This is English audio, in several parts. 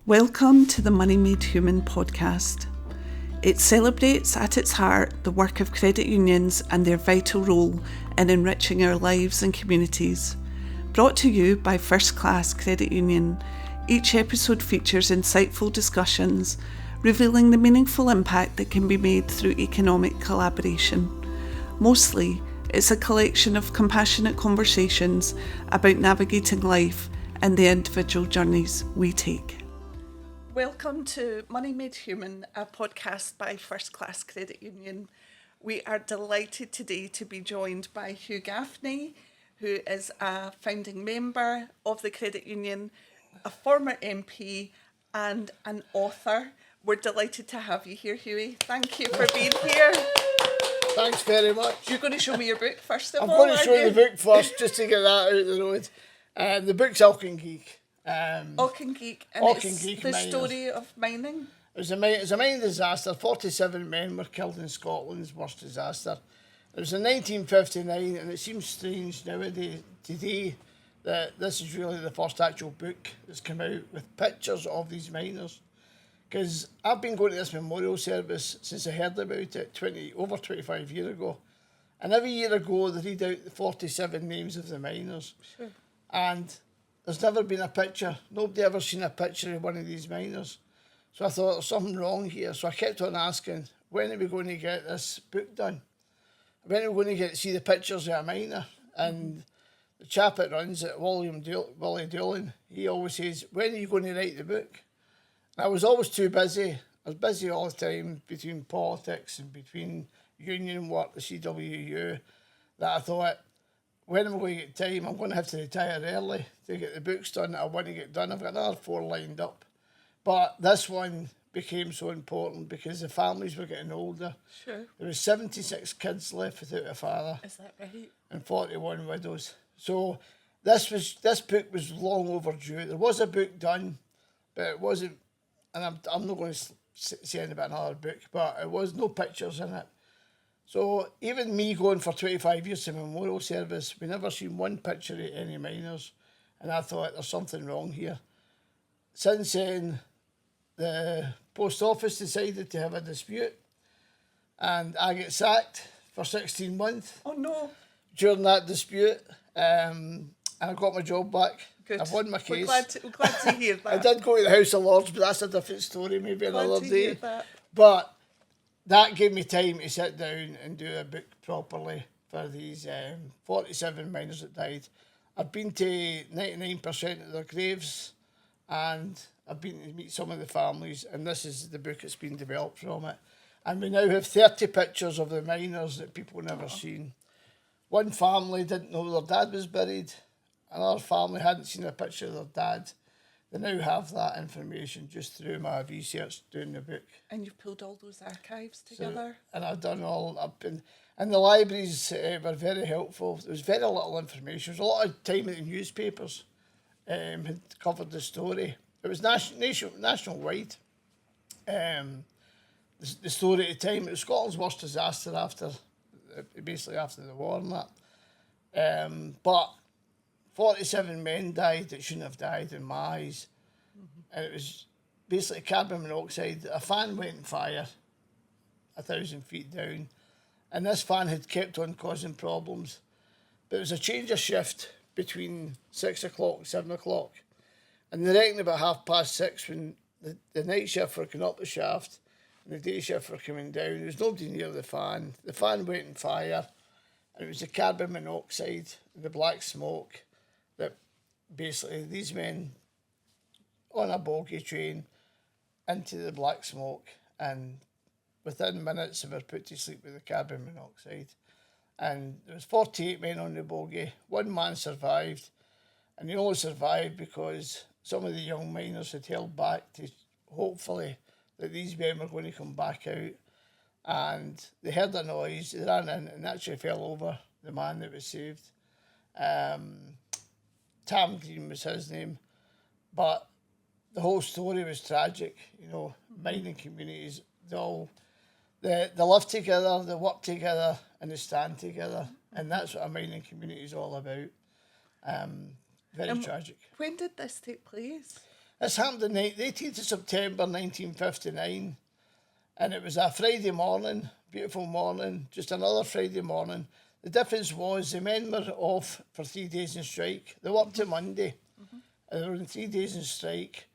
Welcome to the Money Made Human podcast. It celebrates at its heart the work of credit unions and their vital role in enriching our lives and communities. Brought to you by First Class Credit Union, each episode features insightful discussions revealing the meaningful impact that can be made through economic collaboration. Mostly, it's a collection of compassionate conversations about navigating life and the individual journeys we take. Welcome to Money Made Human, a podcast by First Class Credit Union. We are delighted today to be joined by Hugh Gaffney, who is a founding member of the credit union, a former MP and an author. We're delighted to have you here, Hughie. Thank you for being here. Thanks very much. You're going to show me your book first of all, I'm going to show you the book first, just to get that out of the road. The book's Auchengeich. Auchengeich, and Auchengeich it's the miners. story of mining. It was a mining disaster. 47 men were killed in Scotland's worst disaster. It was in 1959, and it seems strange nowadays, today, that this is really the first actual book that's come out with pictures of these miners. Because I've been going to this memorial service since I heard about it over 25 years ago. And every year ago, they read out the 47 names of the miners. Sure. And there's never been a picture. Nobody ever seen a picture of one of these miners. So I thought there's something wrong here. So I kept on asking, when are we going to get this book done? When are we going to get to see the pictures of a miner? And the chap that runs it, Willie Doolan, he always says, when are you going to write the book? And I was always too busy. I was busy all the time between politics and between union work, the CWU, that I thought, when am I going to get time? I'm going to have to retire early to get the books done that I want to get done. I've got another 4 lined up. But this one became so important because the families were getting older. Sure. There was 76 kids left without a father. Is that right? And 41 widows. So this book was long overdue. There was a book done, but it wasn't, and I'm not going to say anything about another book, but it was no pictures in it. So even me going for 25 years to memorial service, we never seen one picture of any miners. And I thought, there's something wrong here. Since then, the post office decided to have a dispute. And I get sacked for 16 months. Oh, no. During that dispute. And I got my job back. Good. I've won my case. We're glad to hear that. I did go to the House of Lords, but that's a different story, maybe another to day. hear that. But that gave me time to sit down and do a book properly for these 47 miners that died. I've been to 99% of their graves, and I've been to meet some of the families, and this is the book that's been developed from it. And we now have 30 pictures of the miners that people never seen. One family didn't know their dad was buried. Another family hadn't seen a picture of their dad. They now have that information just through my research doing the book. And you've pulled all those archives together? And I've done and the libraries were very helpful. There was very little information. There was a lot of time in the newspapers had covered the story. It was nationwide. The story at the time, it was Scotland's worst disaster basically after the war and that. But 47 men died that shouldn't have died in my eyes. Mm-hmm. And it was basically carbon monoxide. A fan went on fire 1,000 feet down. And this fan had kept on causing problems. But it was a change of shift between 6 o'clock and 7 o'clock. And they reckoned about 6:30 when the night shift were coming up the shaft and the day shift were coming down. There was nobody near the fan. The fan went on fire. And it was the carbon monoxide and the black smoke that basically these men on a bogie train into the black smoke, and within minutes they were put to sleep with the carbon monoxide. And there was 48 men on the bogie. One man survived, and he only survived because some of the young miners had held back to hopefully that these men were going to come back out. And they heard a noise, they ran in and actually fell over the man that was saved. Tam Green was his name. But the whole story was tragic. You know, mining communities, they live together, they work together, and they stand together. And that's what a mining community is all about. Very tragic. When did this take place? This happened on the 18th of September 1959, and it was a Friday morning, beautiful morning, just another Friday morning. The difference was the men were off for 3 days in strike. They worked till Monday, and they were in 3 days in strike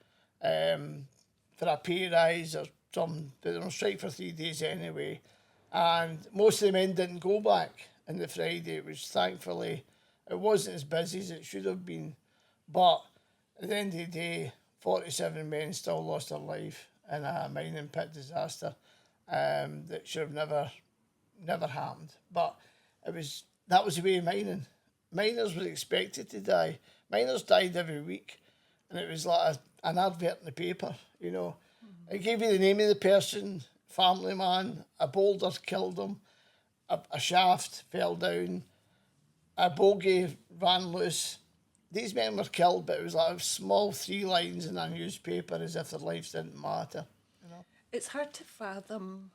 for a pay rise or something, but they were on strike for 3 days anyway. And most of the men didn't go back on the Friday, which thankfully it wasn't as busy as it should have been. But at the end of the day, 47 men still lost their life in a mining pit disaster that should have never happened. But that was the way of mining. Miners were expected to die. Miners died every week, and it was like an advert in the paper, you know. It gave you the name of the person, family man, a boulder killed him, a shaft fell down, a bogie ran loose. These men were killed, but it was like small 3 lines in a newspaper as if their lives didn't matter. You know? It's hard to fathom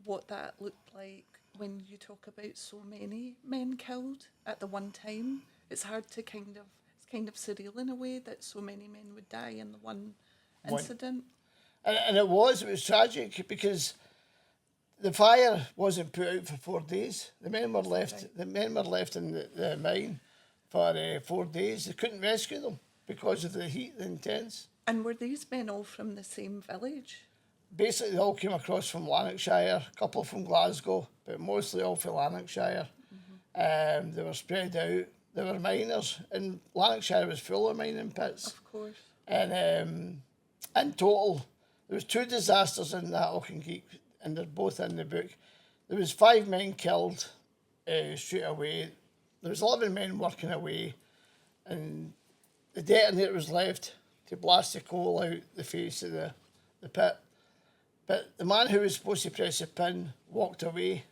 what that looked like when you talk about so many men killed at the one time. It's hard to it's kind of surreal in a way that so many men would die in the one incident. And it was tragic because the fire wasn't put out for 4 days. The men were left. Right. The men were left in the mine for 4 days. They couldn't rescue them because of the heat, the intense. And were these men all from the same village? Basically, they all came across from Lanarkshire, a couple from Glasgow, but mostly all from Lanarkshire. They were spread out. They were miners, and Lanarkshire was full of mining pits. Of course. And in total, there was 2 disasters in that Auchengeich, and they're both in the book. There was 5 men killed straight away. There was 11 men working away, and the detonator was left to blast the coal out the face of the pit. But the man who was supposed to press the pin walked away,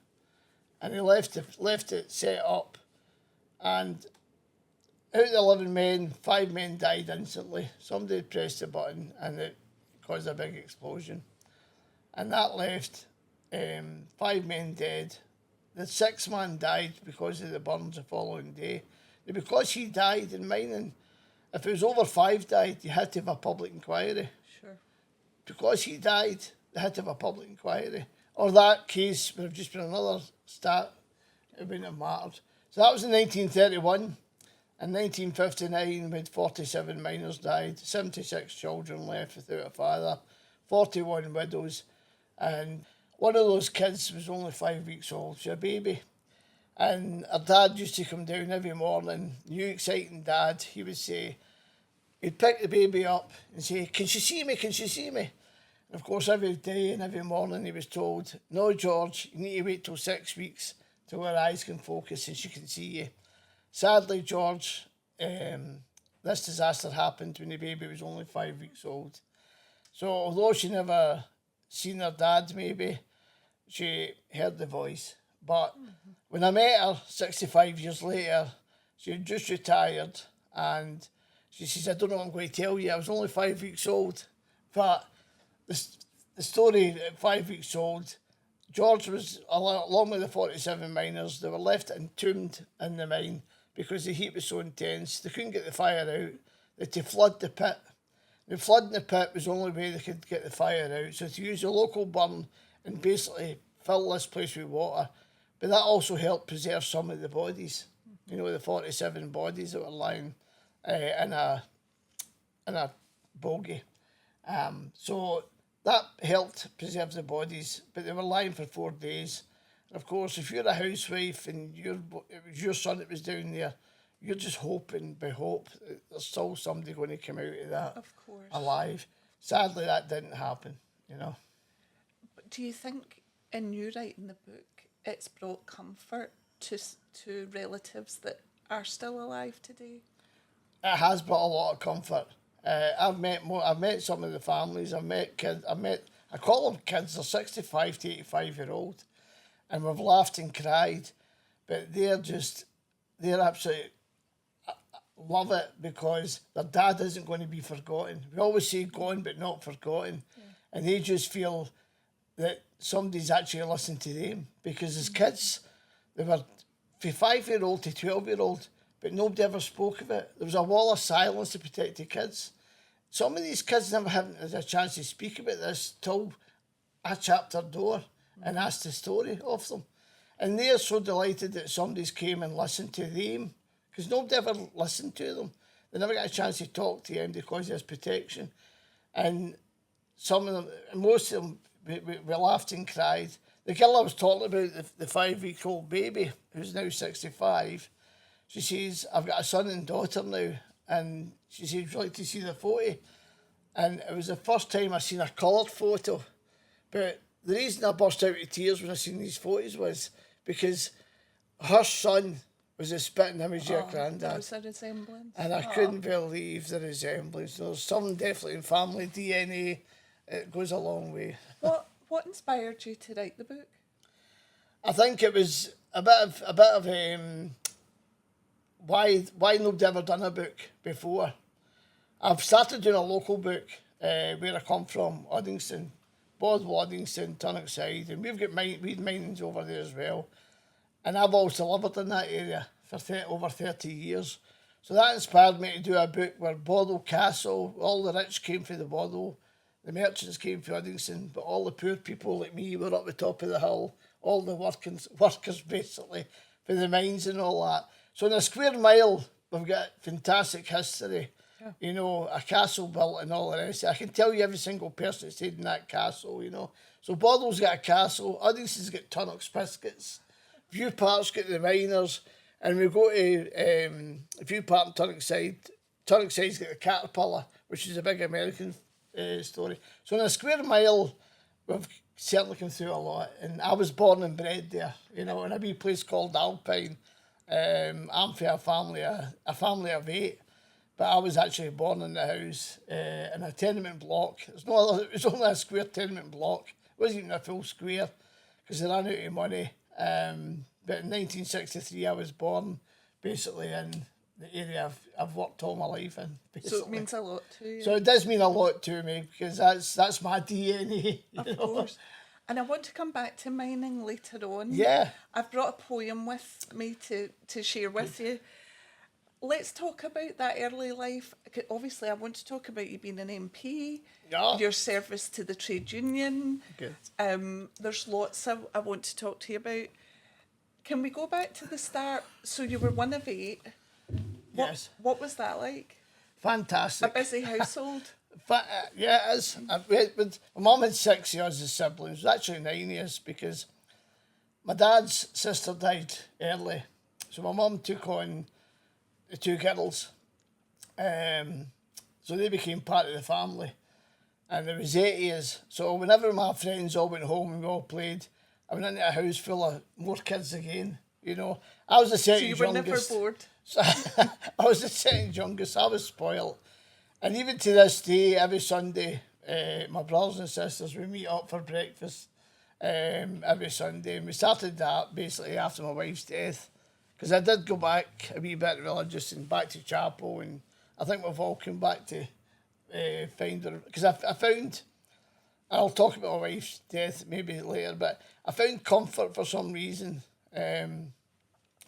and he left it set up. And out of the 11 men, 5 men died instantly. Somebody pressed the button, and it caused a big explosion. And that left 5 men dead. The 6th man died because of the burns the following day. And because he died in mining, if it was over 5 died, you had to have a public inquiry. Sure. Because he died, they had to have a public inquiry. Or that case would have just been another stat. It wouldn't have mattered. So that was in 1931. In 1959, we had 47 miners died, 76 children left without a father, 41 widows, and one of those kids was only 5 weeks old. She was a baby. And her dad used to come down every morning, new exciting dad. He would say, he'd pick the baby up and say, "Can she see me? Can she see me?" And of course, every day and every morning he was told, "No, George, you need to wait till 6 weeks till her eyes can focus and she can see you." Sadly, George, this disaster happened when the baby was only 5 weeks old. So although she never seen her dad maybe, she heard the voice. But when I met her 65 years later, she had just retired, and she says, "I don't know what I'm going to tell you. I was only 5 weeks old." But the story at 5 weeks old, George was, along with the 47 miners, they were left entombed in the mine because the heat was so intense. They couldn't get the fire out. They had to flood the pit. The flooding the pit was the only way they could get the fire out. So to use a local burn and basically fill this place with water. But that also helped preserve some of the bodies. You know, the 47 bodies that were lying in a bogie. So that helped preserve the bodies, but they were lying for 4 days. And of course, if you're a housewife and it was your son that was down there, you're just hoping, by hope, that there's still somebody going to come out of that alive. Sadly, that didn't happen, you know. But do you think, in you writing the book, it's brought comfort to relatives that are still alive today? It has brought a lot of comfort. I've met some of the families. I've met kids. I call them kids. They're 65 to 85-year-old, and we've laughed and cried. But they're absolutely love it because their dad isn't going to be forgotten. We always say gone but not forgotten, and they just feel that somebody's actually listening to them, because as kids, they were from 5-year-old to 12-year-old, but nobody ever spoke of it. There was a wall of silence to protect the kids. some of these kids never had a chance to speak about this till I chapped their door and asked the story of them. And they're so delighted that somebody's came and listened to them, because nobody ever listened to them. They never got a chance to talk to them because of his protection. And some of them, most of them, we laughed and cried. The girl I was talking about, the 5-week-old baby, who's now 65, she says, I've got a son and daughter now, and she said, would you like to see the photo? And it was the first time I seen a coloured photo. But the reason I burst out of tears when I seen these photos was because her son was a spitting image of her granddad. There was a resemblance. And I couldn't believe the resemblance. There's something definitely in family DNA. It goes a long way. What inspired you to write the book? I think it was a bit of why nobody ever done a book before. I've started doing a local book where I come from, Uddingston, Bothwell, Uddingston, Tunnockside, and we've got weed minings over there as well. And I've also lived in that area for over 30 years. So that inspired me to do a book where Bothwell Castle, all the rich came from the Bothwell, the merchants came from Uddingston, but all the poor people like me were up the top of the hill, all the workers basically, for the mines and all that. So in a square mile, we've got fantastic history. Yeah. You know, a castle built and all the rest. I can tell you every single person that stayed in that castle, you know. So Bothwell's got a castle, Uddingston's got Tunnocks biscuits, View Park's got the miners, and we go to View Park and Tunnockside. Tunnockside's got the Caterpillar, which is a big American story. So in a square mile, we've certainly come through a lot. And I was born and bred there, you know, in a wee place called Alpine. I'm from a family of 8. But I was actually born in the house in a tenement block. It was only a square tenement block. It wasn't even a full square because they ran out of money. But in 1963, I was born basically in the area I've worked all my life in. Basically. So it means a lot to you. So it does mean a lot to me because that's my DNA. Of course. And I want to come back to mining later on. Yeah. I've brought a poem with me to share with you. Let's talk about that early life. Obviously, I want to talk about you being an MP, your service to the trade union. Good. There's lots I want to talk to you about. Can we go back to the start? So you were one of 8. Yes. What was that like? Fantastic. A busy household? Yeah, it is. My mum had 6 years as siblings. It was actually 9 years because my dad's sister died early. So my mum took on the 2 girls. So they became part of the family. And there was 8 years. So whenever my friends all went home and we all played, I went into a house full of more kids again. You know, I was the second youngest. So you were never bored? So I was the second youngest. I was spoiled. And even to this day, every Sunday, my brothers and sisters, we meet up for breakfast every Sunday. And we started that basically after my wife's death. Because I did go back a wee bit religious and back to chapel. And I think we've all come back to find her. Because I found, I'll talk about my wife's death maybe later, but I found comfort for some reason on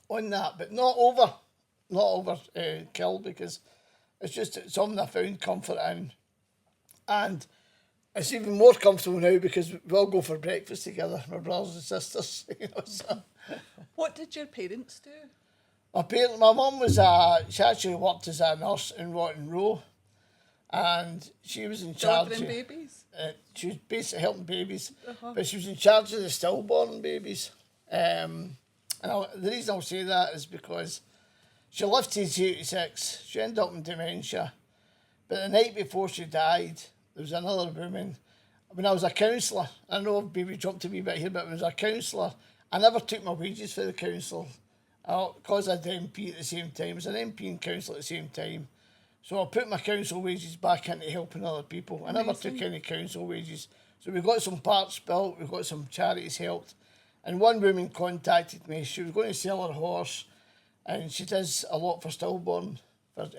that. But not over kill, because it's just something I found comfort in. And it's even more comfortable now because we all go for breakfast together, my brothers and sisters. You know, so. What did your parents do? My mum she actually worked as a nurse in Rotten Row, and she was in charge Delivering babies? She was basically helping babies, but she was in charge of the stillborn babies. And the reason I'll say that is because she lived to 86. She ended up in dementia. But the night before she died, there was another woman. When I was a counsellor, I know maybe jumped a wee bit here, but when I was a counsellor, I never took my wages for the council because I was MP at the same time. I was an MP and council at the same time. So I put my council wages back into helping other people. I never took any council wages. So we got some parts built, we got some charities helped. And one woman contacted me. She was going to sell her horse, and she does a lot for stillborn, for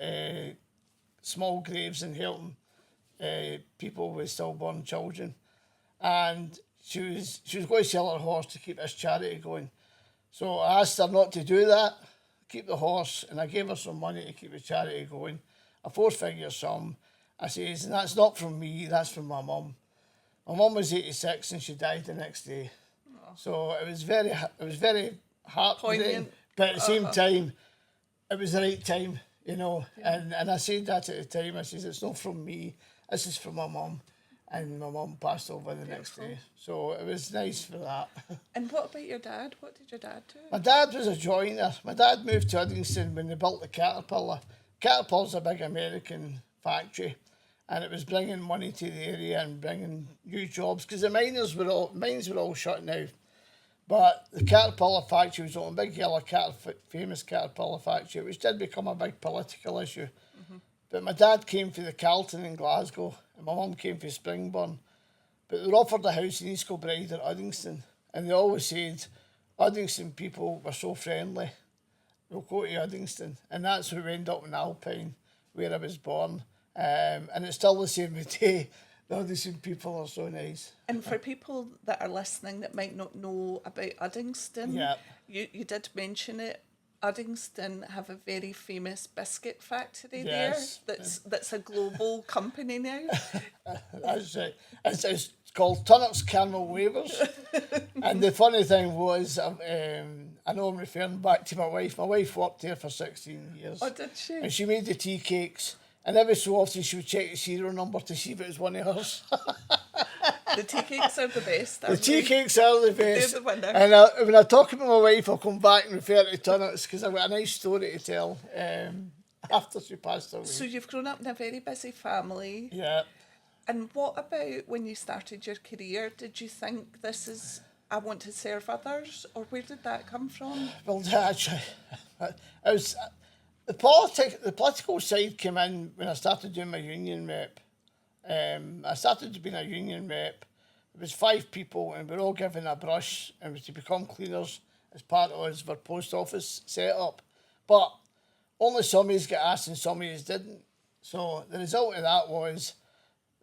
small graves and helping people with stillborn children. And she was going to sell her horse to keep this charity going. So I asked her not to do that, keep the horse, and I gave her some money to keep the charity going, a 4-figure sum. I says, and that's not from me, that's from my mum. My mum was 86 and she died the next day. Oh. So it was very heartbreaking, but at the same time, it was the right time, you know. Yeah. And I said that at the time. I says, it's not from me, this is from my mum. And my mum passed over the next day. So it was nice for that. And what about your dad? What did your dad do? My dad was a joiner. My dad moved to Uddingston when they built the Caterpillar. Caterpillar's a big American factory, and it was bringing money to the area and bringing new jobs, because the mines were all shut now. But the Caterpillar factory was on, big yellow famous Caterpillar factory, which did become a big political issue. Mm-hmm. But my dad came for the Carlton in Glasgow, and my mum came for Springburn. But they were offered a house in East Kilbride or Uddingston, and they always said, Uddingston people were so friendly, we'll go to Uddingston. And that's where we ended up in Alpine, where I was born. And it's still the same today. The Uddingston people are so nice. And for people that are listening that might not know about Uddingston, you did mention it. Uddingston have a very famous biscuit factory there that's a global company now. That's right. It's called Tunnock's Caramel Wafers. And the funny thing was, I know I'm referring back to my wife. My wife worked there for 16 years. Oh, did she? And she made the tea cakes. And every so often she would check the serial number to see if it was one of hers. The tea cakes are the best. The tea cakes are the best. They're the winner. And when I talk about my wife, I'll come back and refer to Tunnock's, because I've got a nice story to tell after she passed away. So you've grown up in a very busy family. Yeah. And what about when you started your career? Did you think I want to serve others, or where did that come from? Well, actually, the political side came in when I started doing my union rep. I started being a union rep. It was 5 people, and we were all given a brush, and we was to become cleaners as part of our post office setup. But only some of us got asked and some of us didn't. So the result of that was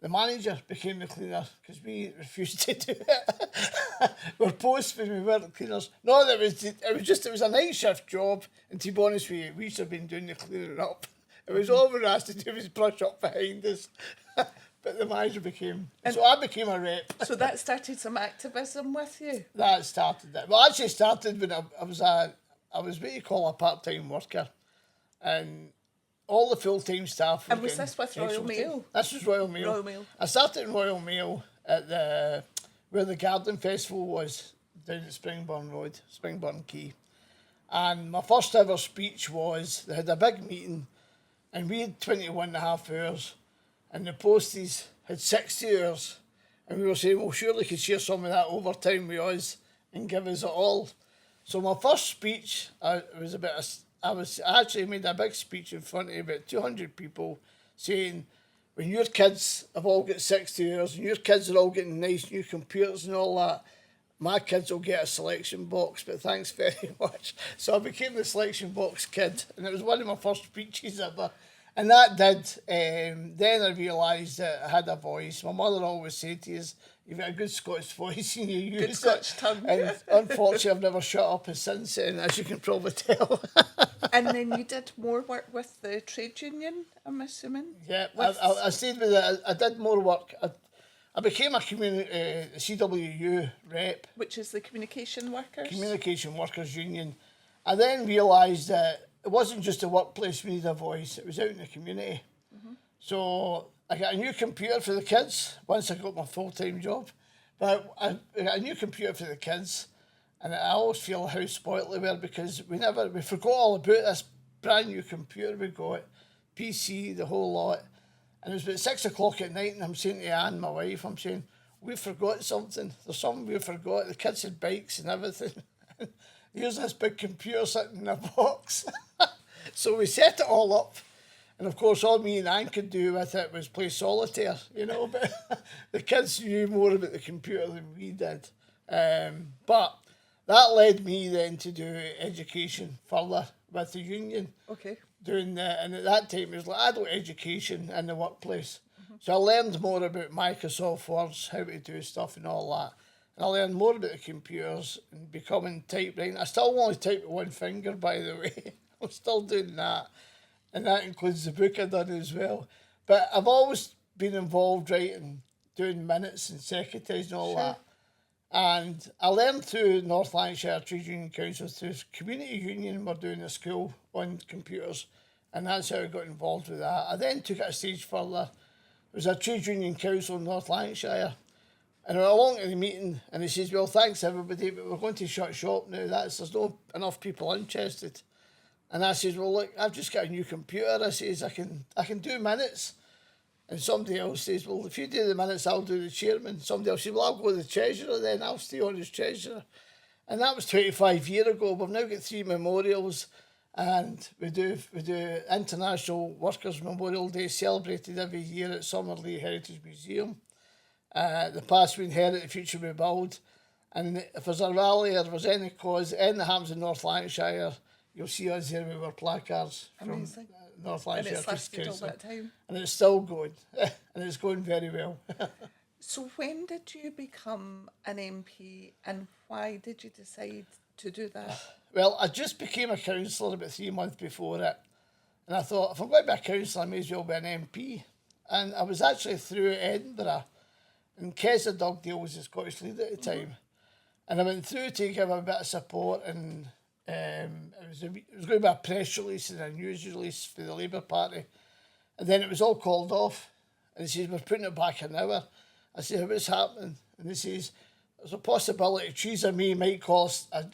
the manager became the cleaner, because we refused to do it. We're posts when we weren't cleaners. No, it was a night shift job, and to be honest with you, we should have been doing the cleaning up. It was all we were asked to do was brush up behind us. But the manager so I became a rep. So that started some activism with you? That started it. Well, actually started when I was what you call a part-time worker, and all the full-time staff. And was this with Royal Mail? This was Royal Mail. Royal Mail. I started in Royal Mail at where the Garden Festival was, down at Springburn Road, Springburn Quay. And my first ever speech was, they had a big meeting, and we had 21 and a half hours, and the posties had 60 hours. And we were saying, well, surely could share some of that overtime with us and give us it all. So my first speech, I actually made a big speech in front of about 200 people, saying, when your kids have all got 60 hours and your kids are all getting nice new computers and all that, my kids will get a selection box, but thanks very much. So I became the selection box kid, and it was one of my first speeches ever. And that did. Then I realised that I had a voice. My mother always said to us, you've got a good Scottish voice and you use good Scottish tongue. And unfortunately, I've never shut up since then, as you can probably tell. And then you did more work with the trade union, I'm assuming? Yeah, I stayed with it. I did more work. I became a CWU rep. Which is the Communication Workers? Communication Workers Union. I then realised that it wasn't just a workplace we needed a voice, it was out in the community. Mm-hmm. So I got a new computer for the kids once I got my full-time job. But I got a new computer for the kids, and I always feel how spoilt they were, because we forgot all about this brand new computer we got, PC, the whole lot. And it was about 6 o'clock at night, and I'm saying to Anne, my wife, I'm saying, we forgot something. There's something we forgot. The kids had bikes and everything. Here's this big computer sitting in a box. So we set it all up. And of course, all me and Anne could do with it was play solitaire, you know. But the kids knew more about the computer than we did. But that led me then to do education further with the union. Okay. And at that time, it was like adult education in the workplace. Mm-hmm. So I learned more about Microsoft Words, how to do stuff and all that. And I learned more about the computers and becoming typewriting. I still only type with one finger, by the way. I'm still doing that. And that includes the book I've done as well. But I've always been involved, right, in doing minutes and secretaries and all that. And I learned through North Lancashire Trade Union Council, through community union, we're doing a school on computers, and that's how I got involved with that. I then took it a stage further. There was a trade union council in North Lancashire, and I went along to the meeting, and he says, well, thanks everybody, but we're going to shut shop now. There's no enough people interested. And I says, well, look, I've just got a new computer. I says, I can do minutes. And somebody else says, well, if you do the minutes, I'll do the chairman. Somebody else says, well, I'll go to the treasurer then. I'll stay on as treasurer. And that was 25 years ago. We've now got 3 memorials, and we do International Workers' Memorial Day, celebrated every year at Summerlee Heritage Museum. The past we inherit, the future we build. And if there's a rally or there's any cause, anything happens in North Lancashire, you'll see us here with our placards. Amazing. From North Lancashire. And it's lasted all that time. And it's still going. And it's going very well. So when did you become an MP, and why did you decide to do that? Well, I just became a councillor about 3 months before it. And I thought, if I'm going to be a councillor, I may as well be an MP. And I was actually through Edinburgh, and Keza Dugdale was the Scottish leader at the time. And I went through to give a bit of support, and it was going to be a press release and a news release for the Labour Party. And then it was all called off. And he says, we're putting it back an hour. I said, what's happening? And he says, there's a possibility Theresa May might call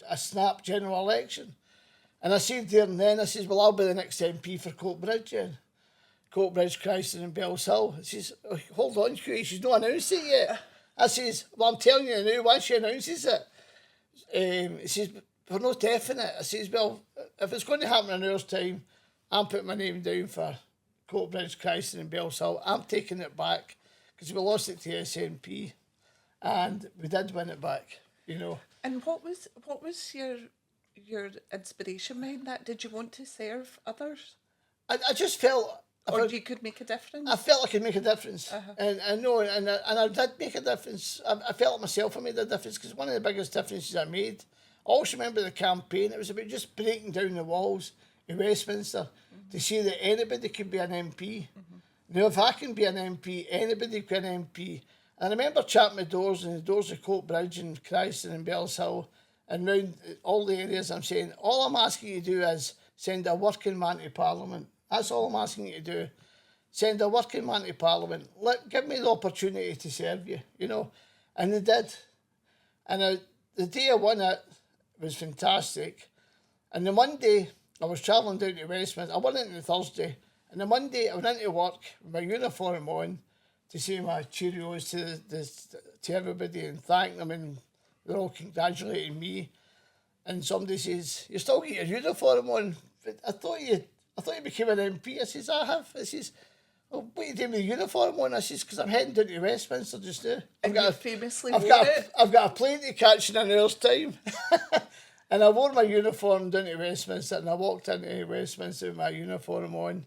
a snap general election. And I said there and then, I says, well, I'll be the next MP for Coatbridge then. Coatbridge, Christon and Bellshill. He says, oh, hold on, Hugh, she's not announced it yet. I says, well, I'm telling you now, once she announces it. He says, we're not definite. I says, well, if it's going to happen in an hour's time, I'm putting my name down for Coatbridge, Christon and Bellshill. I'm taking it back, because we lost it to SNP, and we did win it back, you know. And what was your inspiration behind that? Did you want to serve others? I just felt... Or you could make a difference? I felt I could make a difference. And I know, and I did make a difference. I felt myself I made a difference, because one of the biggest differences I made, I also remember the campaign, it was about just breaking down the walls in Westminster to see that anybody could be an MP. Now, if I can be an MP, anybody can be an MP. And I remember chatting with doors, and the doors of Coatbridge and Christon and Bellshill, and round all the areas, I'm saying, all I'm asking you to do is send a working man to Parliament. That's all I'm asking you to do. Send a working man to Parliament. Give me the opportunity to serve you, you know. And they did. And the day I won it was fantastic. And the Monday, I was travelling down to Westminster. I won it on the Thursday. And the Monday, I went into work with my uniform on to say my cheerios to everybody and thank them. And they're all congratulating me. And somebody says, you still get your uniform on? But I thought you became an MP. I says, I have. I says, well, what are you doing with the uniform on? I says, because I'm heading down to Westminster just now. I've got a plane to catch in an hour's time. And I wore my uniform down to Westminster, and I walked into Westminster with my uniform on.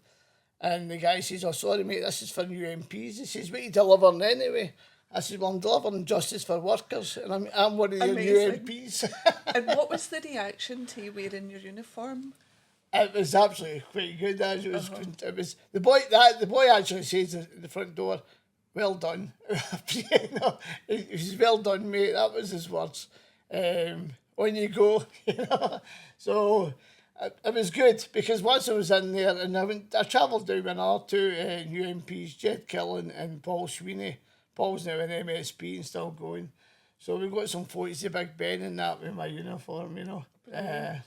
And the guy says, oh, sorry, mate, this is for new MPs. He says, what are you delivering anyway? I said, well, I'm delivering justice for workers, and I'm one of your new MPs. And what was the reaction to you wearing your uniform? It was absolutely quite good. It was the boy actually says at the front door, well done. You know, he says, well done, mate. That was his words. On you go, you know. So it was good, because once I was in there, and I travelled down with our two new MPs, Jed Killen and Paul Sweeney. Paul's now in MSP and still going. So we got some photos of Big Ben and that with my uniform, you know. It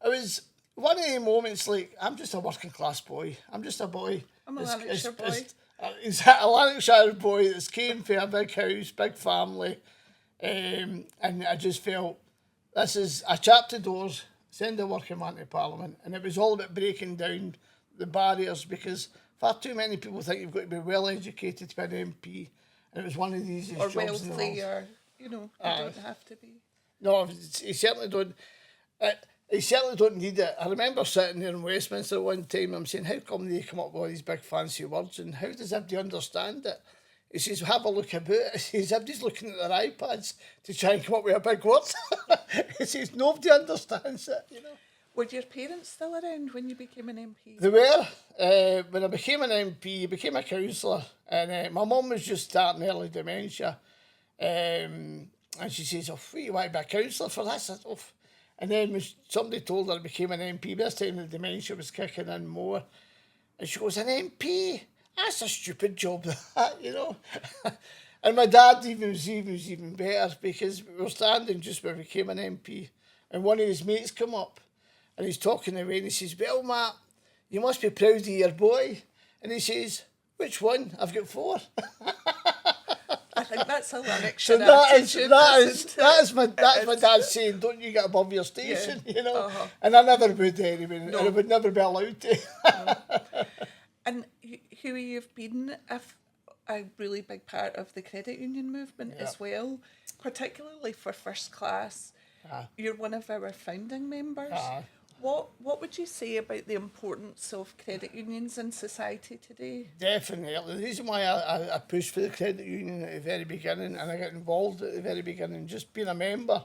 was one of the moments, like, I'm just a working class boy. I'm just a boy. I'm a Lanarkshire boy. He's a Lanarkshire boy that's came from a big house, big family. And I just felt, I chapped the doors, send a working man to Parliament. And it was all about breaking down the barriers, because far too many people think you've got to be well educated to be an MP. And it was one of these jobs in the world. Or, you know, you don't have to be. No, he certainly don't. He certainly don't need it. I remember sitting there in Westminster one time. I'm saying, how come they come up with all these big fancy words, and how does everybody understand it? He says, well, have a look about. He says, everybody's looking at their iPads to try and come up with a big word. He says, nobody understands it, you know. Were your parents still around when you became an MP? They were. When I became an MP, I became a councillor, and my mum was just starting early dementia. And she says, "Oh, what, you want to be a councillor for this?" I said, "Oh." And then when somebody told her I became an MP, this time the dementia was kicking in more. And she goes, "An MP? That's a stupid job, that, you know." And my dad was even better, because we were standing just where we became an MP, and one of his mates come up, and he's talking away, and he says, "Well, Matt, you must be proud of your boy." And he says, "Which one? I've got 4." I think that's a lyric. So that's my dad saying, "Don't you get above your station," you know. Uh-huh. And I never would anyway, and I would never be allowed to. And Hughie, you've been a really big part of the credit union movement as well, particularly for First Class. You're one of our founding members. What would you say about the importance of credit unions in society today? Definitely. The reason why I pushed for the credit union at the very beginning, and I got involved at the very beginning, just being a member,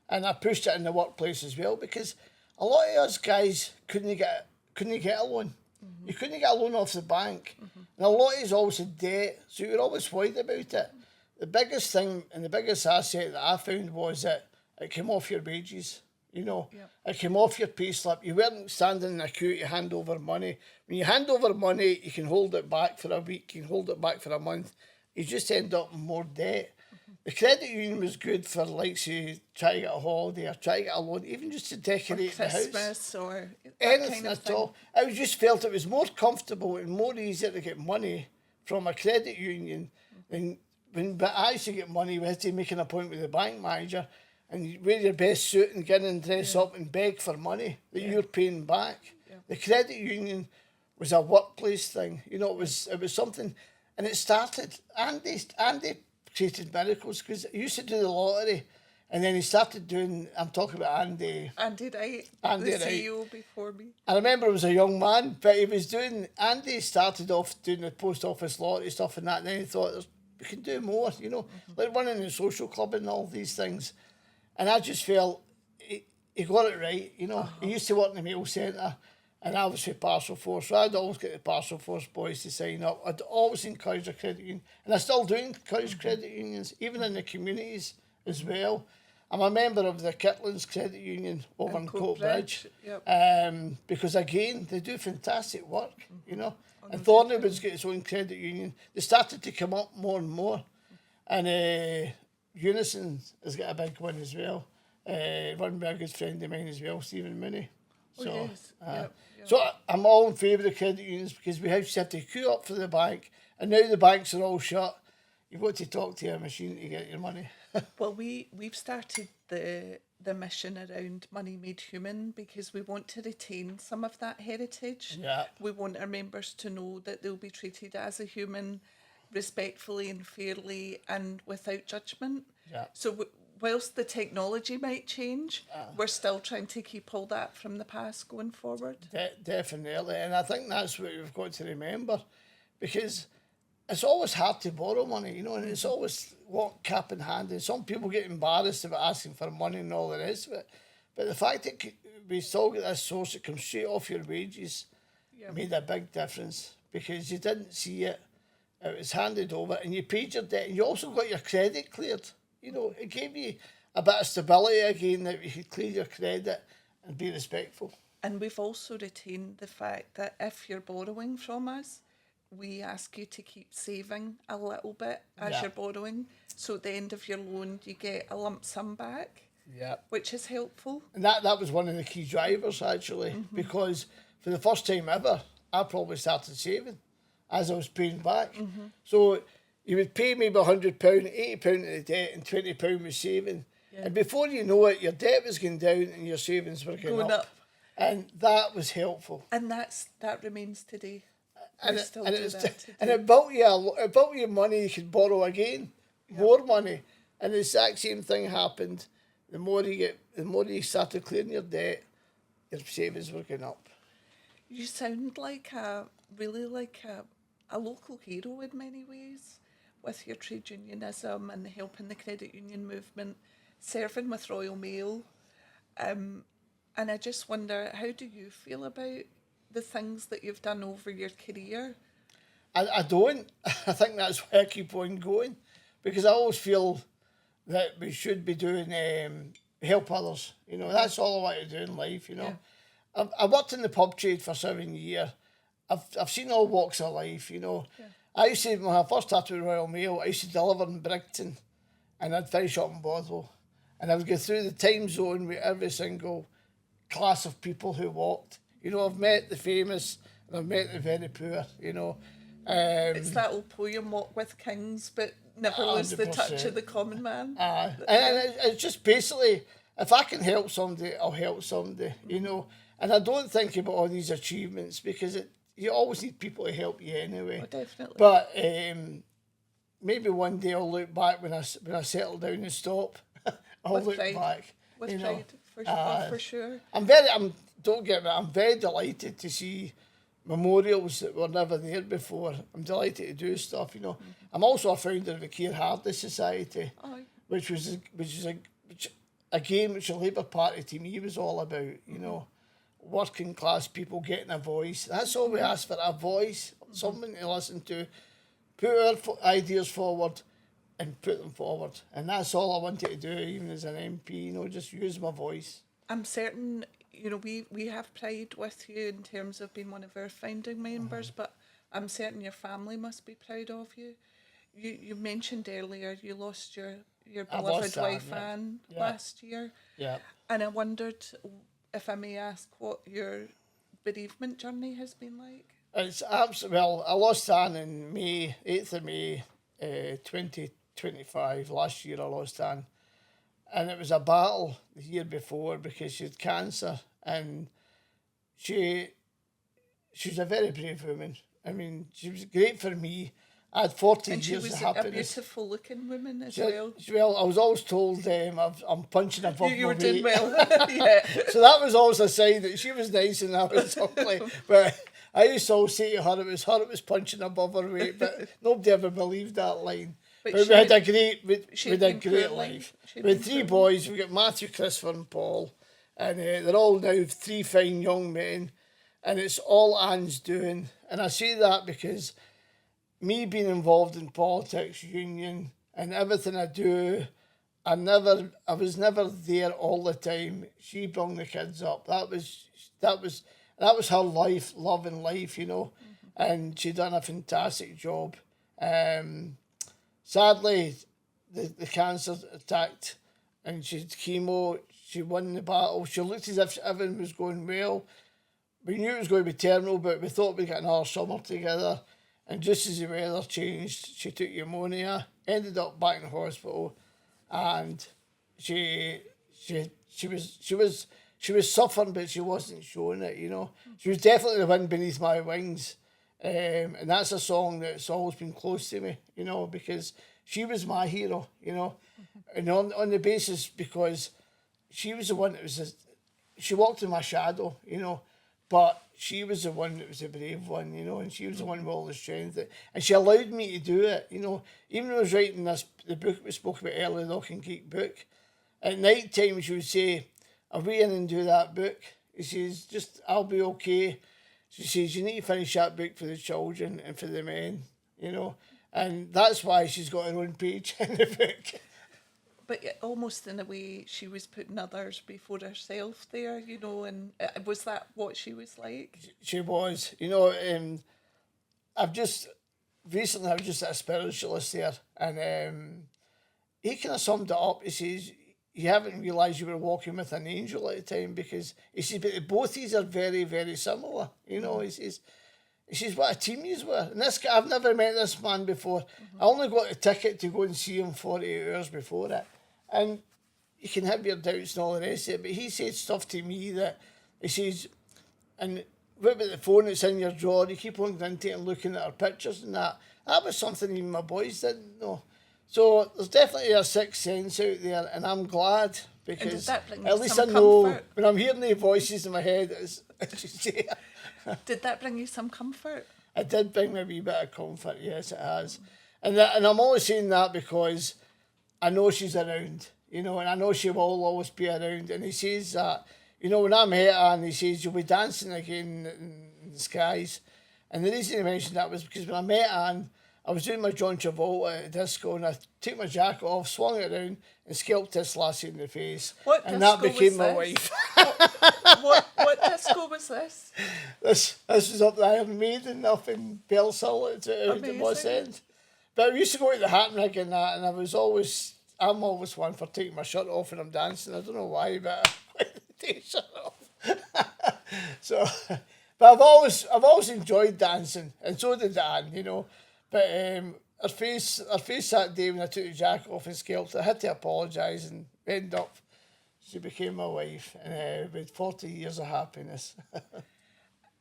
and I pushed it in the workplace as well, because a lot of us guys couldn't get a loan. Mm-hmm. You couldn't get a loan off the bank. Mm-hmm. And a lot of us always had debt, so you were always worried about it. The biggest thing and the biggest asset that I found was that it came off your wages. You know, It came off your pay slip. You weren't standing in a queue to hand over money. When you hand over money, you can hold it back for a week, you can hold it back for a month. You just end up in more debt. Mm-hmm. The credit union was good for, like, say, try to get a holiday or try to get a loan, even just to decorate the house. Christmas or anything kind of at all. I just felt it was more comfortable and more easier to get money from a credit union than when I used to get money. We had to make an appointment with the bank manager, and you wear your best suit and get in and dress up and beg for money that you're paying back. Yeah. The credit union was a workplace thing. You know, it was something, and it started. Andy created miracles, because he used to do the lottery, and then he started doing. I'm talking about Andy. Andy Wright, the CEO before me. I remember I was a young man, but he was doing. Andy started off doing the post office lottery stuff and that, and then he thought, we can do more. You know, like running the social club and all these things. And I just felt he got it right, you know. He used to work in the mail centre, and I was with Parcel Force, so I'd always get the Parcel Force boys to sign up. I'd always encourage a credit union, and I still do encourage credit unions, even in the communities as well. I'm a member of the Kitlands Credit Union over in Coatbridge, because, again, they do fantastic work, you know. And Thornwood's got its own credit union. They started to come up more and more, and Unison has got a big one as well, run by a good friend of mine as well, Stephen Mooney. So I'm all in favour of credit unions, because we have to queue up for the bank, and now the banks are all shut. You've got to talk to a machine to get your money. Well, we've started the mission around Money Made Human, because we want to retain some of that heritage. Yeah. We want our members to know that they'll be treated as a human, respectfully and fairly and without judgment. Yeah. So whilst the technology might change, we're still trying to keep all that from the past going forward. Definitely, and I think that's what we've got to remember, because it's always hard to borrow money, you know, and it's always walk cap in hand, and some people get embarrassed about asking for money and all the rest of it. But the fact that we still get this source that comes straight off your wages made a big difference, because you didn't see it. It was handed over, and you paid your debt, and you also got your credit cleared. You know, it gave you a bit of stability again, that you could clear your credit and be respectful. And we've also retained the fact that if you're borrowing from us, we ask you to keep saving a little bit as you're borrowing. So at the end of your loan, you get a lump sum back, which is helpful. And that was one of the key drivers, actually, because for the first time ever, I probably started saving as I was paying back. So you would pay maybe £100, £80 of the debt, and £20 was saving. And before you know it, your debt was going down and your savings were going up. And that was helpful. And that remains today. And it built you money you could borrow again, more money. And the exact same thing happened. The more you started clearing your debt, your savings were going up. You sound like a local hero in many ways, with your trade unionism and helping the credit union movement, serving with Royal Mail. And And I just wonder, how do you feel about the things that you've done over your career? I don't. I think that's why I keep on going, because I always feel that we should be doing help others. That's all I want to do in life. I worked in the pub trade for 7 years. I've seen all walks of life. I used to, when I first started with Royal Mail, I used to deliver in Brigton, and I'd finish up in Bothwell, and I would go through the time zone with every single class of people who walked. I've met the famous and I've met the very poor. It's that old poem, Walk with Kings, but never lose the touch of the common man. And it's just basically, if I can help somebody, I'll help somebody, And I don't think about all these achievements, because you always need people to help you anyway. Oh, definitely. But maybe one day I'll look back when I settle down and stop. I'll look back. With pride, for sure. Don't get me, I'm very delighted to see memorials that were never there before. I'm delighted to do stuff. I'm also a founder of the Keir Hardie Society, which again, which the Labour Party to me was all about. Working class people getting a voice. That's all we ask for, a voice, someone to listen to, put our ideas forward and put them forward. And that's all I wanted to do, even as an MP, just use my voice. I'm certain, we have pride with you in terms of being one of our founding members, but I'm certain your family must be proud of you. You mentioned earlier you lost your beloved wife, Anne, last year. Yeah. And I wondered, if I may ask, what your bereavement journey has been like? It's well, I lost Anne in May, 8th of May, 2025. Last year I lost Anne. And it was a battle the year before, because she had cancer, and she was a very brave woman. I mean, she was great for me. I had 14 years of happiness. And she was a beautiful looking woman as well. Well, I was always told I'm punching above my weight. You were doing well, yeah. So that was always a sign that she was nice and I was ugly. But I used to always say to her, it was punching above her weight, but nobody ever believed that line. But we had a great life. We had 3 boys. We got Matthew, Christopher and Paul. And they're all now 3 fine young men. And it's all Anne's doing. And I say that because me being involved in politics, union, and everything I do, I was never there all the time. She brought the kids up. That was her life, love and life, And she done a fantastic job. Sadly, the cancer attacked, and she had chemo. She won the battle. She looked as if everything was going well. We knew it was going to be terminal, but we thought we'd get another summer together. And just as the weather changed, she took pneumonia, ended up back in hospital, and she was suffering, but she wasn't showing it. She was definitely the wind beneath my wings. And that's a song that's always been close to me, because she was my hero, and on the basis, because she was the one that she walked in my shadow, but she was the one that was the brave one, and she was the one with all the strength, and she allowed me to do it, even when I was writing the book we spoke about earlier, the Auchengeich book, at night time she would say, I'll wait in and do that book. She says, I'll be okay. She says, you need to finish that book for the children and for the men, and that's why she's got her own page in the book. But almost in a way, she was putting others before herself there, and was that what she was like? She was, recently I was just at a spiritualist there, and he kind of summed it up. He says, you haven't realised you were walking with an angel at the time, because he says, but both these are very, very similar. He says, what a team you were. And this guy, I've never met this man before. I only got a ticket to go and see him 48 hours before it. And you can have your doubts and all the rest of it, but he said stuff to me that, he says, and what about the phone that's in your drawer? You keep on going into it and looking at our pictures and that. That was something even my boys didn't know. So there's definitely a sixth sense out there, and I'm glad, because at least I know comfort? When I'm hearing the voices in my head, as you say. Did that bring you some comfort? It did bring me a wee bit of comfort, yes, it has. And I'm only saying that because I know she's around, and I know she will always be around. And he says that, You know, when I met Anne, he says, you'll be dancing again in the skies. And the reason he mentioned that was because when I met Anne, I was doing my John Travolta at a disco, and I took my jacket off, swung it around, and scalped this lassie in the face. What and disco that became was my this? wife. What disco was this? This was up the Iron Maiden up in Bellshill. It was then. But we used to go to the hat rig and that, and I'm always one for taking my shirt off when I'm dancing. I don't know why, but I take shirt off. So, but I've always enjoyed dancing, and so did Anne, you know. But her face that day when I took the jacket off and scalped her, I had to apologise and end up. She became my wife, and with 40 years of happiness.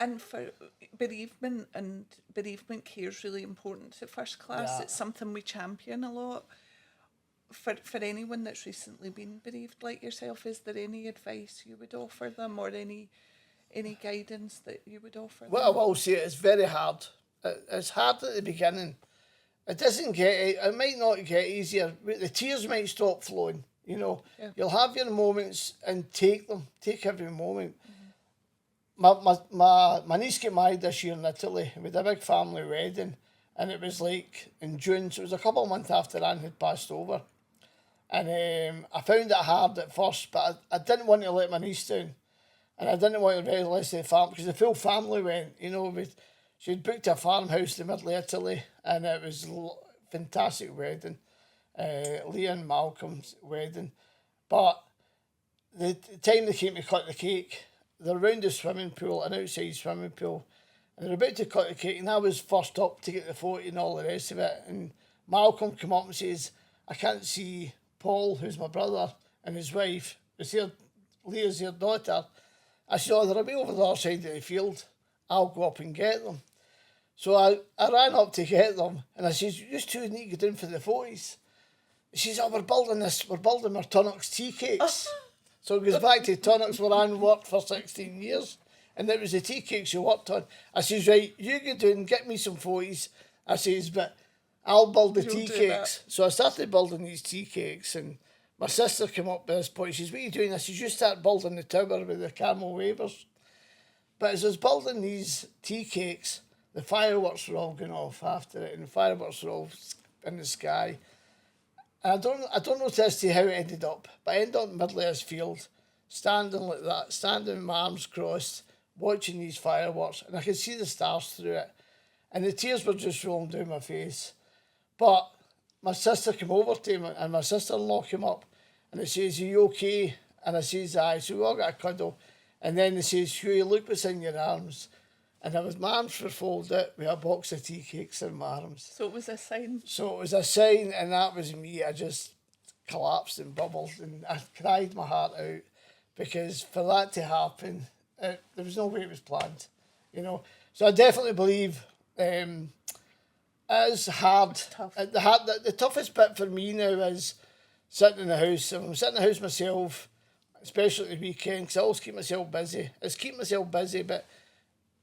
And for bereavement care is really important to First Class. Yeah. It's something we champion a lot. For anyone that's recently been bereaved like yourself, is there any advice you would offer them, or any guidance that you would offer them? What I will say, it's very hard. It's hard at the beginning. It might not get easier. The tears might stop flowing. You know, You'll have your moments and take them. Take every moment. My niece got married this year in Italy. We had a big family wedding, and it was like in June, so it was a couple of months after Anne had passed over. And I found it hard at first, but I didn't want to let my niece down, and I didn't want to release the family, because the full family went. You know, she'd booked a farmhouse in the middle of Italy, and it was a fantastic wedding. Leah and Malcolm's wedding, but the time they came to cut the cake, they're around the swimming pool, an outside swimming pool, and they're about to cut the cake, and I was first up to get the photo and all the rest of it, and Malcolm came up and says, I can't see Paul, who's my brother, and his wife, Leah's their daughter. I said, oh, they'll be over the other side of the field, I'll go up and get them. So I ran up to get them, and I says, you two need to go down for the photos. She says, oh, we're building our Tunnocks tea cakes. So it goes back to Tunnocks, where Anne worked for 16 years. And it was the tea cakes she worked on. I says, right, you go down, get me some photos. I says, but I'll build the tea cakes. So I started building these tea cakes, and my sister came up by this point. She says, what are you doing? I says, you start building the tower with the camel wavers. But as I was building these tea cakes, the fireworks were all going off after it, and the fireworks were all in the sky. And I don't know as to how it ended up, but I ended up in the middle of this field, standing like that, standing with my arms crossed, watching these fireworks, and I could see the stars through it, and the tears were just rolling down my face. But my sister came over to me, and my sister-in-law came up, and it says, are you okay? And I says, aye. So we all got a cuddle, and then they says, Hughie, look what's in your arms. And my arms were folded with a box of tea cakes in my arms. So it was a sign? So it was a sign, and that was me. I just collapsed and bubbled, and I cried my heart out, because for that to happen, there was no way it was planned, you know. So I definitely believe it's hard. It's tough. The toughest bit for me now is sitting in the house. If I'm sitting in the house myself, especially at the weekend, because I always keep myself busy. But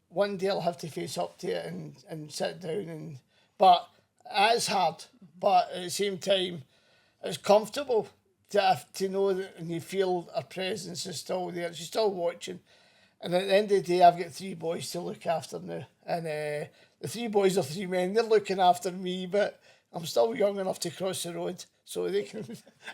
one day I'll have to face up to it and sit down. But it is hard. But at the same time, it's comfortable to know that, and you feel her presence is still there. She's still watching. And at the end of the day, I've got 3 boys to look after now. And the 3 boys are 3 men. They're looking after me, but I'm still young enough to cross the road, so they can.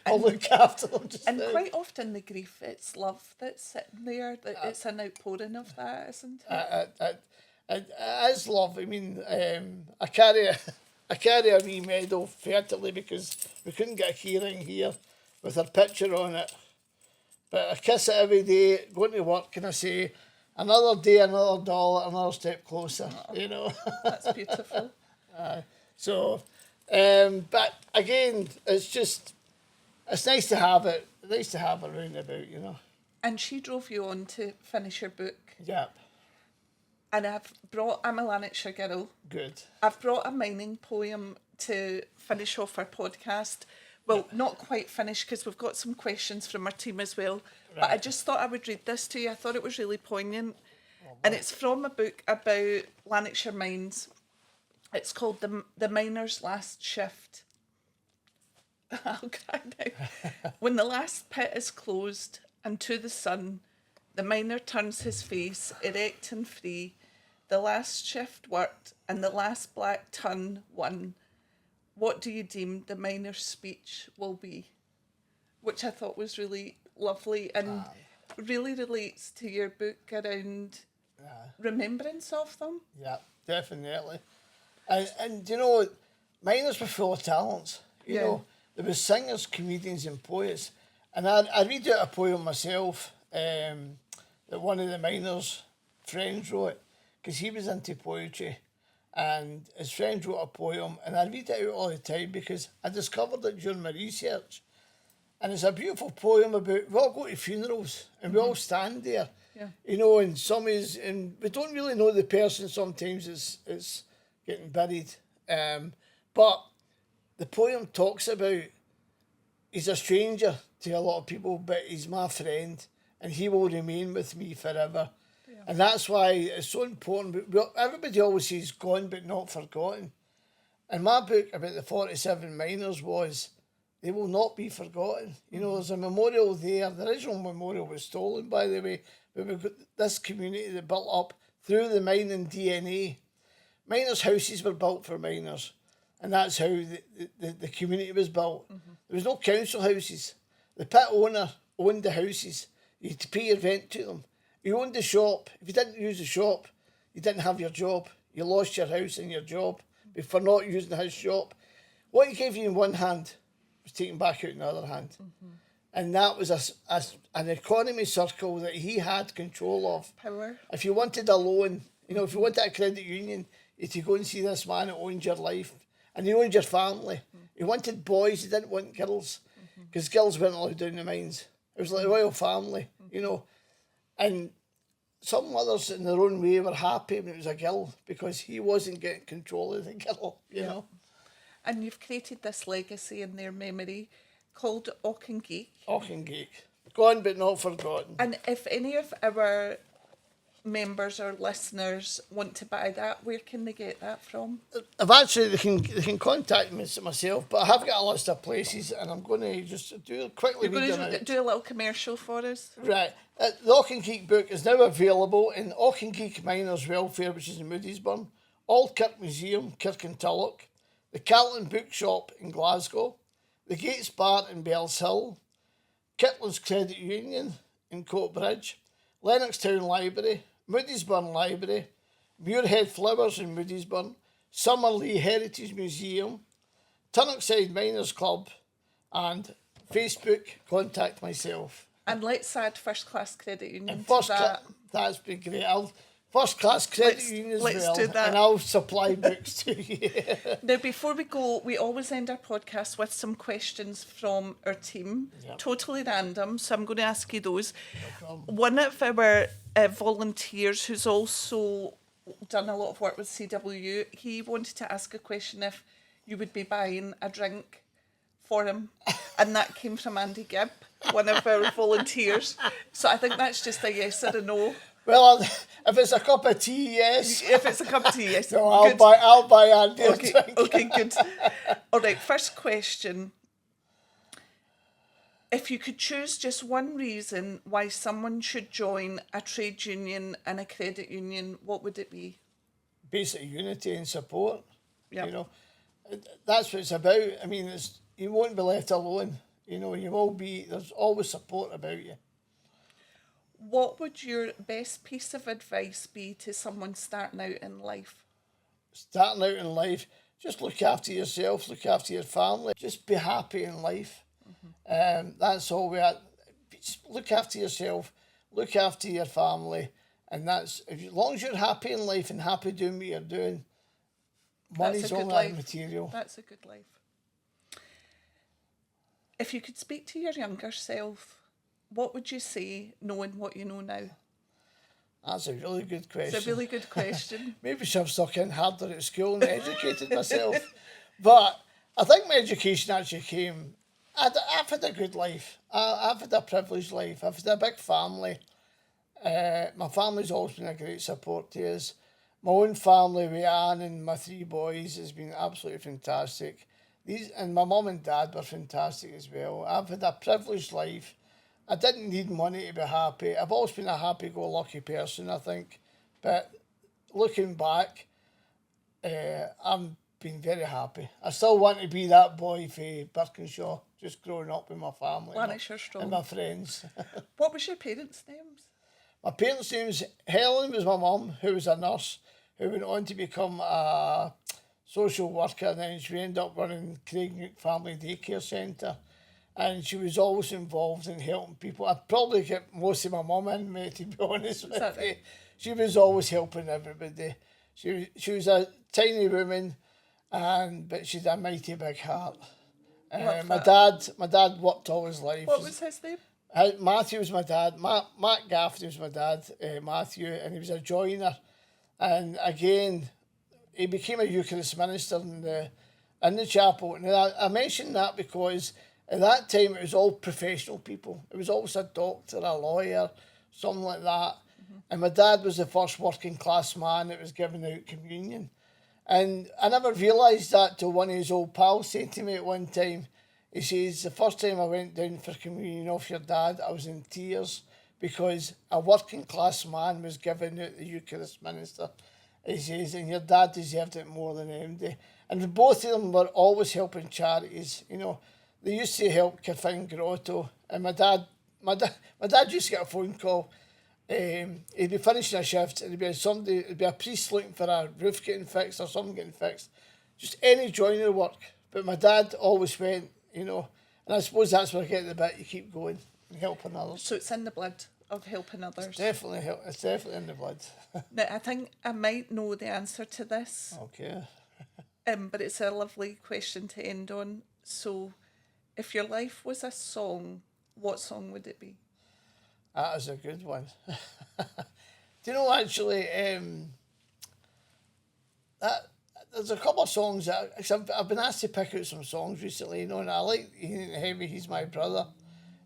I'll look after them. Quite often the grief, it's love that's sitting there. That it's an outpouring of that, isn't it? It is love. I mean, I carry a wee medal fertily because we couldn't get a keyring here with her picture on it. But I kiss it every day, going to work, and I say, another day, another dollar, another step closer, you know. That's beautiful. So, but again, it's nice to have it. Nice to have it round about, you know. And she drove you on to finish your book. Yep. And I'm a Lanarkshire girl. Good. I've brought a mining poem to finish off our podcast. Well, not quite finished, because we've got some questions from our team as well. Right. But I just thought I would read this to you. I thought it was really poignant. And it's from a book about Lanarkshire mines. It's called The Miner's Last Shift. I'll cry now. When the last pit is closed, and to the sun, The miner turns his face, erect and free. The last shift worked, and the last black ton won. What do you deem the miner's speech will be? Which I thought was really lovely and really relates to your book around remembrance of them. Yeah, definitely. And you know, miners were full of talents. You know, there was singers, comedians and poets. And I read out a poem myself that one of the miners' friends wrote, because he was into poetry. And his friend wrote a poem, and I read it out all the time because I discovered it during my research. And it's a beautiful poem about, we all go to funerals and we all stand there, you know, and and we don't really know the person sometimes is getting buried. But the poem talks about, he's a stranger to a lot of people, but he's my friend and he will remain with me forever. And that's why it's so important. Everybody always says gone but not forgotten. And my book about the 47 miners was, they will not be forgotten. You know, there's a memorial there. The original memorial was stolen, by the way, but we've got this community that built up through the mining DNA. Miners' houses were built for miners, and that's how the community was built. There was no council houses. The pit owner owned the houses. You had to pay your rent to them. You owned the shop. If you didn't use the shop, you didn't have your job. You lost your house and your job for not using his shop. What he gave you in one hand was taken back out in the other hand. And that was an economy circle that he had control of. Power. If you wanted a loan, you know, if you wanted a credit union, you had to go and see this man that owned your life. And he owned your family. He wanted boys, he didn't want girls. Because girls weren't allowed down the mines. It was like a royal family, you know. And some others in their own way were happy when it was a girl because he wasn't getting control of the girl, you know. And you've created this legacy in their memory called Auchengeich. Auchengeich. Gone but not forgotten. And if any of our members or listeners want to buy that, where can they get that from? I've actually, they can contact me myself, but I have got a list of places and I'm going to just quickly You're read them going to out. do a little commercial for us? Right. The Auchengeich book is now available in Auchengeich Miners Welfare, which is in Moodiesburn, Aldkirk Museum, Kirkintilloch, the Carlton Bookshop in Glasgow, the Gates Bar in Bells Hill, Kitlands Credit Union in Coatbridge, Lennoxtown Library, Moodiesburn Library, Muirhead Flowers in Moodiesburn, Summerlee Heritage Museum, Turnoutside Miners Club, and Facebook, contact myself. And let's add First Class Credit Union First to that. That's been great. First Class Credit Union as let's well, do that. and I'll supply books to you. Now, before we go, we always end our podcast with some questions from our team, totally random, so I'm going to ask you those. No One of our volunteers, who's also done a lot of work with CW, he wanted to ask a question if you would be buying a drink for him, and that came from Andy Gibb, one of our volunteers. So I think that's just a yes or a no. Well, if it's a cup of tea, yes. If it's a cup of tea, yes. No, I'll buy Andy a drink. Okay, good. All right, first question. If you could choose just one reason why someone should join a trade union and a credit union, what would it be? Basic unity and support. Yep. You know, that's what it's about. I mean, you won't be left alone. You know, there's always support about you. What would your best piece of advice be to someone starting out in life? Starting out in life, just look after yourself, look after your family, just be happy in life. That's all we are. Just look after yourself, look after your family, and as long as you're happy in life and happy doing what you're doing, money's only material. That's a good life. If you could speak to your younger self, what would you say, knowing what you know now? That's a really good question. It's a really good question. Maybe should have stuck in harder at school and educated myself. But I think my education actually came... I've had a good life. I've had a privileged life. I've had a big family. My family's always been a great support to us. My own family with Anne and my 3 boys has been absolutely fantastic. And my mum and dad were fantastic as well. I've had a privileged life. I didn't need money to be happy. I've always been a happy-go-lucky person, I think. But looking back, I'm been very happy. I still want to be that boy for Birkinshaw, just growing up with my family and my friends. What was your parents' names? My parents' names, Helen was my mum, who was a nurse, who went on to become a social worker, and then she ended up running Auchengeich Family Daycare Centre. And she was always involved in helping people. I'd probably get most of my mum in, mate, to be honest with you. She was always helping everybody. She was a tiny woman, but she had a mighty big heart. My dad worked all his life. What was his name? Matthew was my dad. Matt Gaffney was my dad, Matthew, and he was a joiner. And again, he became a Eucharist minister in the chapel. And I mentioned that because at that time it was all professional people. It was always a doctor, a lawyer, something like that. Mm-hmm. And my dad was the first working class man that was giving out communion. And I never realised that till one of his old pals said to me at one time, he says, the first time I went down for communion off your dad, I was in tears because a working class man was giving out the Eucharist minister. He says, and your dad deserved it more than MD. And both of them were always helping charities. You know, they used to help Caffin Grotto. And my dad used to get a phone call. He'd be finishing a shift and it'd be a priest looking for a roof getting fixed or something getting fixed. Just any joinery work. But my dad always went, you know, and I suppose that's where I get the bit, you keep going and helping others. So it's in the blood of helping others. It's definitely in the blood. Now, I think I might know the answer to this. Okay. But it's a lovely question to end on. So, if your life was a song, what song would it be? That is a good one. Do you know, actually, there's a couple of songs that I've been asked to pick out some songs recently, you know, and I like He Ain't Heavy, He's My Brother,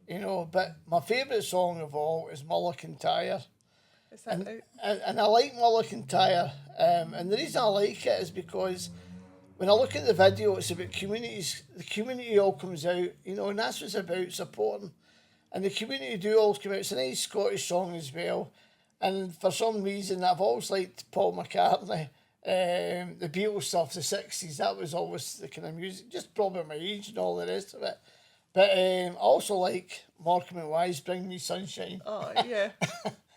you know, but my favourite song of all is Mulla Kintyre. Is that out? And I like Mulla Kintyre, and the reason I like it is because when I look at the video, it's about communities, the community all comes out, you know, and that's what it's about, supporting. And the community do always come out. It's a nice Scottish song as well. And for some reason, I've always liked Paul McCartney. The Beatles stuff, the 60s, that was always the kind of music, just probably my age and all the rest of it. But I also like Morecambe and Wise, Bring Me Sunshine. Oh, yeah.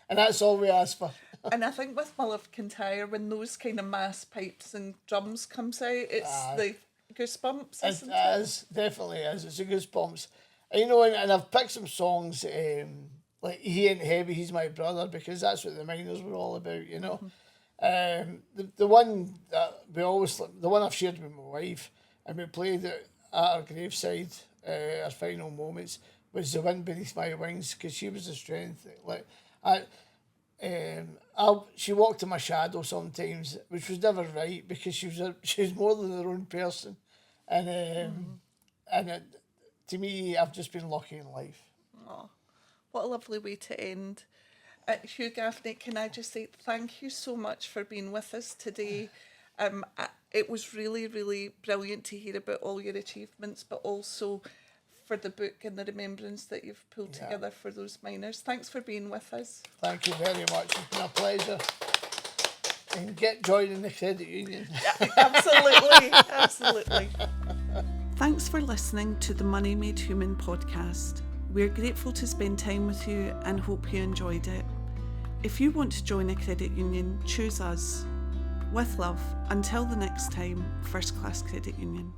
And that's all we ask for. And I think with Mulla Kintyre, when those kind of mass pipes and drums comes out, it's the goosebumps, isn't it? It is, definitely is. It's a goosebumps. You know, and I've picked some songs like He Ain't Heavy, He's My Brother, because that's what the Miners were all about, you know. Mm-hmm. The one that the one I've shared with my wife, and we played it at our graveside, our final moments, was The Wind Beneath My Wings, because she was the strength. She walked in my shadow sometimes, which was never right, because she was more than her own person, and to me, I've just been lucky in life. Oh, what a lovely way to end. Hugh Gaffney, can I just say thank you so much for being with us today. It was really, really brilliant to hear about all your achievements, but also for the book and the remembrance that you've pulled together for those miners. Thanks for being with us. Thank you very much. It's been a pleasure. And get joining the credit union. Yeah, absolutely, absolutely. Thanks for listening to the Money Made Human podcast. We're grateful to spend time with you and hope you enjoyed it. If you want to join a credit union, choose us. With love, until the next time, First Class Credit Union.